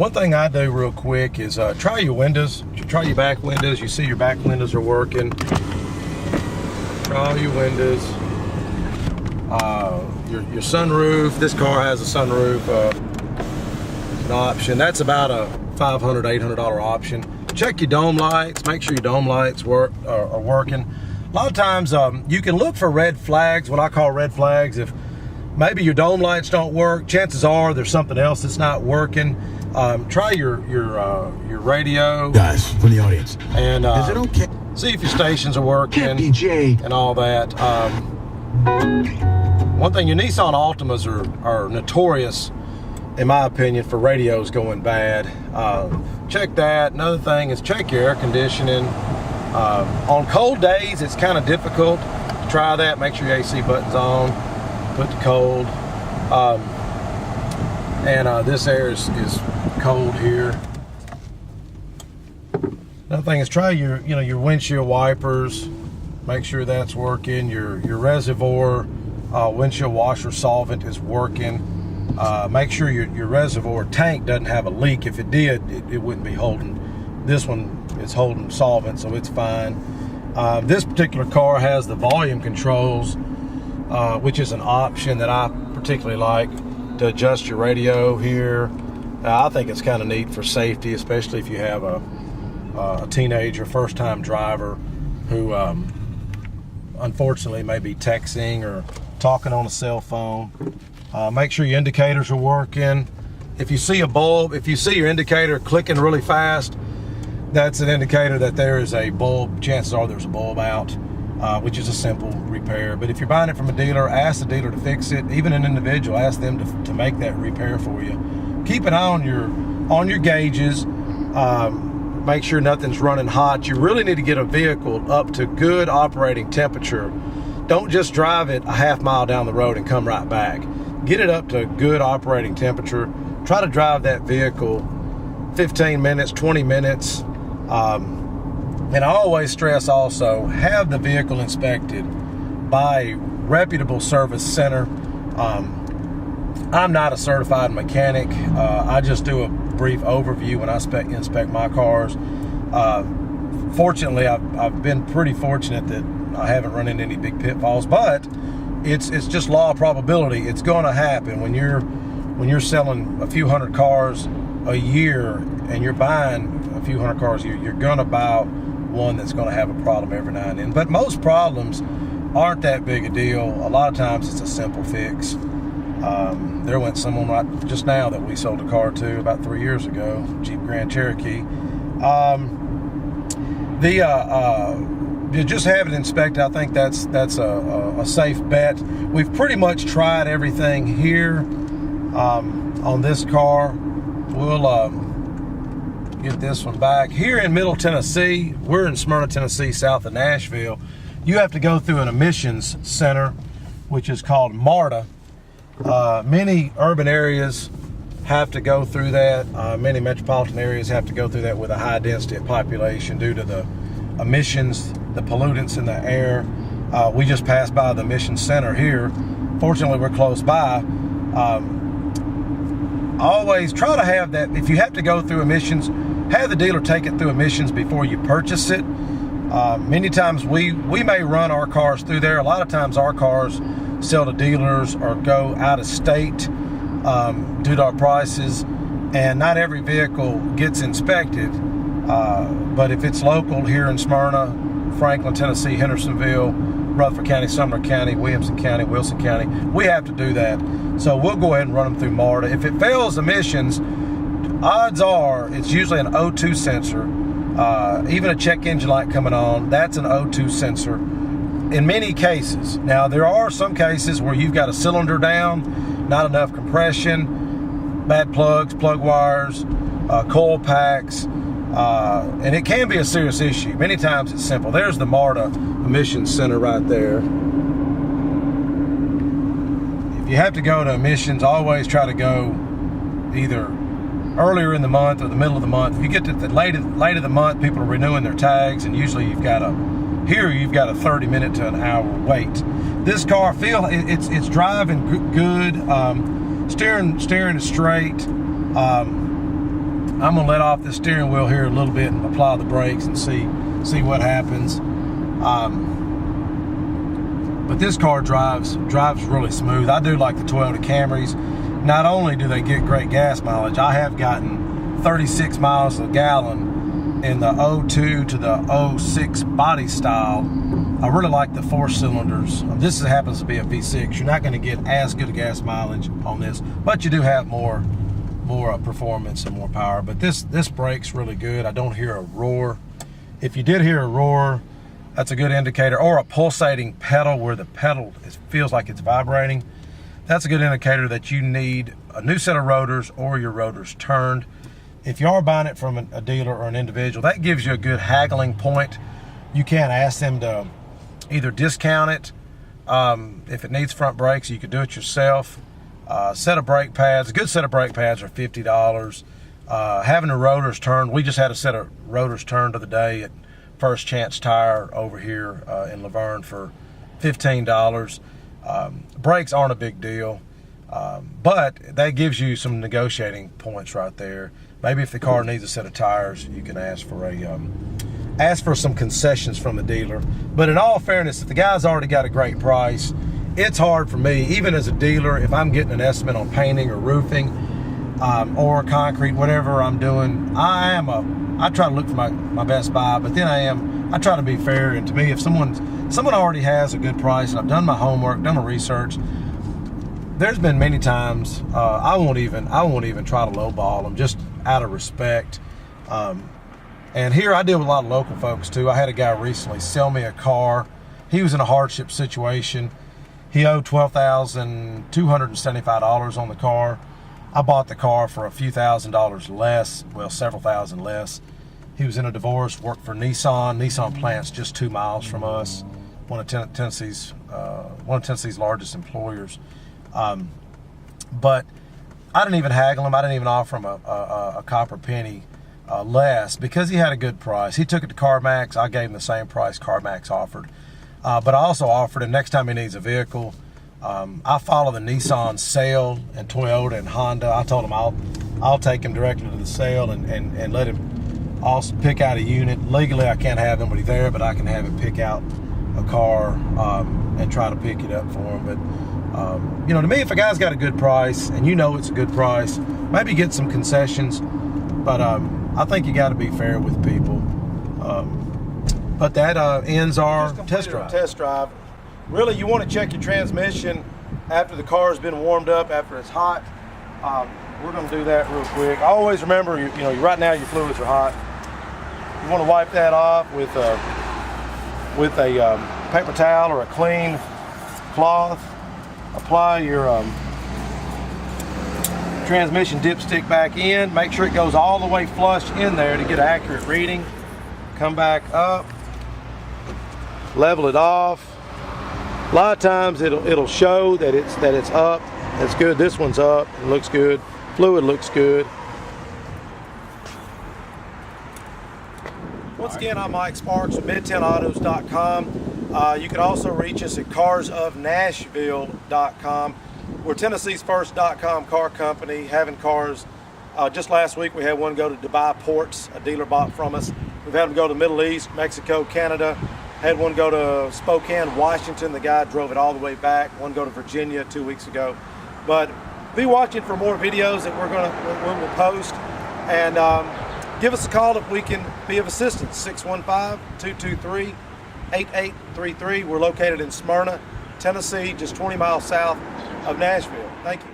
One thing I do real quick is try your windows. Try your back windows. You see your back windows are working. Try your windows. Your sunroof. This car has a sunroof. An option. That's about a $500, $800 option. Check your dome lights. Make sure your dome lights are working. A lot of times you can look for red flags. What I call red flags. If maybe your dome lights don't work, chances are there's something else that's not working. Try your radio, guys, for the audience, and is it okay? See if your stations are working and all that. One thing, your Nissan Altimas are notorious, in my opinion, for radios going bad. Check that. Another thing is check your air conditioning. On cold days, it's kind of difficult to try that. Make sure your AC button's on. Put the cold. This air is cold here. Another thing is try your windshield wipers. Make sure that's working. Your reservoir windshield washer solvent is working. Make sure your reservoir tank doesn't have a leak. If it did, it wouldn't be holding. This one is holding solvent, so it's fine. This particular car has the volume controls, which is an option that I particularly like to adjust your radio here. I think it's kind of neat for safety, especially if you have a teenager, first-time driver who unfortunately may be texting or talking on a cell phone. Make sure your indicators are working. If you see a bulb, if you see your indicator clicking really fast, that's an indicator that there is a bulb. Chances are there's a bulb out, which is a simple repair. But if you're buying it from a dealer, ask the dealer to fix it. Even an individual, ask them to make that repair for you. Keep an eye on your gauges. Make sure nothing's running hot. You really need to get a vehicle up to good operating temperature. Don't just drive it a half mile down the road and come right back. Get it up to good operating temperature. Try to drive that vehicle 15 minutes, 20 minutes. And I always stress also, have the vehicle inspected by a reputable service center. I'm not a certified mechanic. I just do a brief overview when I inspect my cars. Fortunately, I've been pretty fortunate that I haven't run into any big pitfalls, but it's just law of probability. It's going to happen when you're selling a few hundred cars a year and you're buying a few hundred cars a year. You're going to buy one that's going to have a problem every now and then. But most problems aren't that big a deal. A lot of times it's a simple fix. There went someone right just now that we sold a car to about 3 years ago, Jeep Grand Cherokee. Just have it inspected. I think that's a safe bet. We've pretty much tried everything here on this car. We'll get this one back. Here in Middle Tennessee, we're in Smyrna, Tennessee, south of Nashville. You have to go through an emissions center, which is called MARTA. Many urban areas have to go through that. Many metropolitan areas have to go through that with a high density of population due to the emissions, the pollutants in the air. We just passed by the emissions center here. Fortunately, we're close by. Always try to have that. If you have to go through emissions, have the dealer take it through emissions before you purchase it. Many times we may run our cars through there. A lot of times our cars sell to dealers or go out of state due to our prices, and not every vehicle gets inspected. But if it's local here in Smyrna, Franklin, Tennessee, Hendersonville, Rutherford County, Sumner County, Williamson County, Wilson County, we have to do that. So we'll go ahead and run them through MARTA. If it fails emissions, odds are it's usually an O2 sensor. Even a check engine light coming on, that's an O2 sensor in many cases. Now, there are some cases where you've got a cylinder down, not enough compression, bad plugs, plug wires, coil packs, and it can be a serious issue. Many times it's simple. There's the MARTA emissions center right there. If you have to go to emissions, always try to go either earlier in the month or the middle of the month. If you get to the late of the month, people are renewing their tags, and usually you've got a 30-minute to an hour wait. This car, it's driving good. Steering is straight. I'm gonna let off the steering wheel here a little bit and apply the brakes and see what happens. But this car drives really smooth. I do like the Toyota Camrys. Not only do they get great gas mileage, I have gotten 36 miles a gallon in the 02 to the 06 body style. I really like the 4 cylinders. This happens to be a V6. You're not going to get as good a gas mileage on this, but you do have more performance and more power. But this brake's really good. I don't hear a roar. If you did hear a roar, that's a good indicator, or a pulsating pedal where the pedal feels like it's vibrating. That's a good indicator that you need a new set of rotors or your rotors turned. If you are buying it from a dealer or an individual, that gives you a good haggling point. You can ask them to either discount it. If it needs front brakes, you could do it yourself. Set of brake pads, a good set of brake pads are $50. Having the rotors turned, we just had a set of rotors turned the other day at First Chance Tire over here in Laverne for $15. Brakes aren't a big deal, but that gives you some negotiating points right there. Maybe if the car needs a set of tires, you can ask for some concessions from the dealer. But in all fairness, if the guy's already got a great price, it's hard for me, even as a dealer, if I'm getting an estimate on painting or roofing or concrete, whatever I'm doing, I try to look for my best buy, but then I try to be fair. And to me, if someone already has a good price and I've done my homework, done my research, there's been many times I won't even try to lowball them just out of respect. And here I deal with a lot of local folks too. I had a guy recently sell me a car. He was in a hardship situation. He owed $12,275 on the car. I bought the car for a few $1,000s less, well, several thousand less. He was in a divorce, worked for Nissan. Nissan plant's just 2 miles from us. One of Tennessee's largest employers. But I didn't even haggle him. I didn't even offer him a copper penny less because he had a good price. He took it to CarMax. I gave him the same price CarMax offered. But I also offered him next time he needs a vehicle. I follow the Nissan sale and Toyota and Honda. I told him I'll take him directly to the sale and let him also pick out a unit. Legally, I can't have him when he's there, but I can have him pick out a car and try to pick it up for him. But you know, to me, if a guy's got a good price and you know it's a good price, maybe get some concessions. But I think you got to be fair with people. But that ends our test drive. Really, you want to check your transmission after the car's been warmed up, after it's hot. We're going to do that real quick. Always remember, you know, right now your fluids are hot. You want to wipe that off with a paper towel or a clean cloth. Apply your transmission dipstick back in. Make sure it goes all the way flush in there to get an accurate reading. Come back up, level it off. A lot of times it'll show that it's up. That's good. This one's up. It looks good. Fluid looks good. Once again, I'm Mike Sparks with midtnautos.com. You can also reach us at carsofnashville.com. We're Tennessee's first .com car company, having cars. Just last week we had one go to Dubai ports, a dealer bought from us. We've had them go to the Middle East, Mexico, Canada. Had one go to Spokane, Washington. The guy drove it all the way back. One go to Virginia 2 weeks ago. But be watching for more videos that we'll post. And give us a call if we can be of assistance. 615-223-8833. We're located in Smyrna, Tennessee, just 20 miles south of Nashville. Thank you.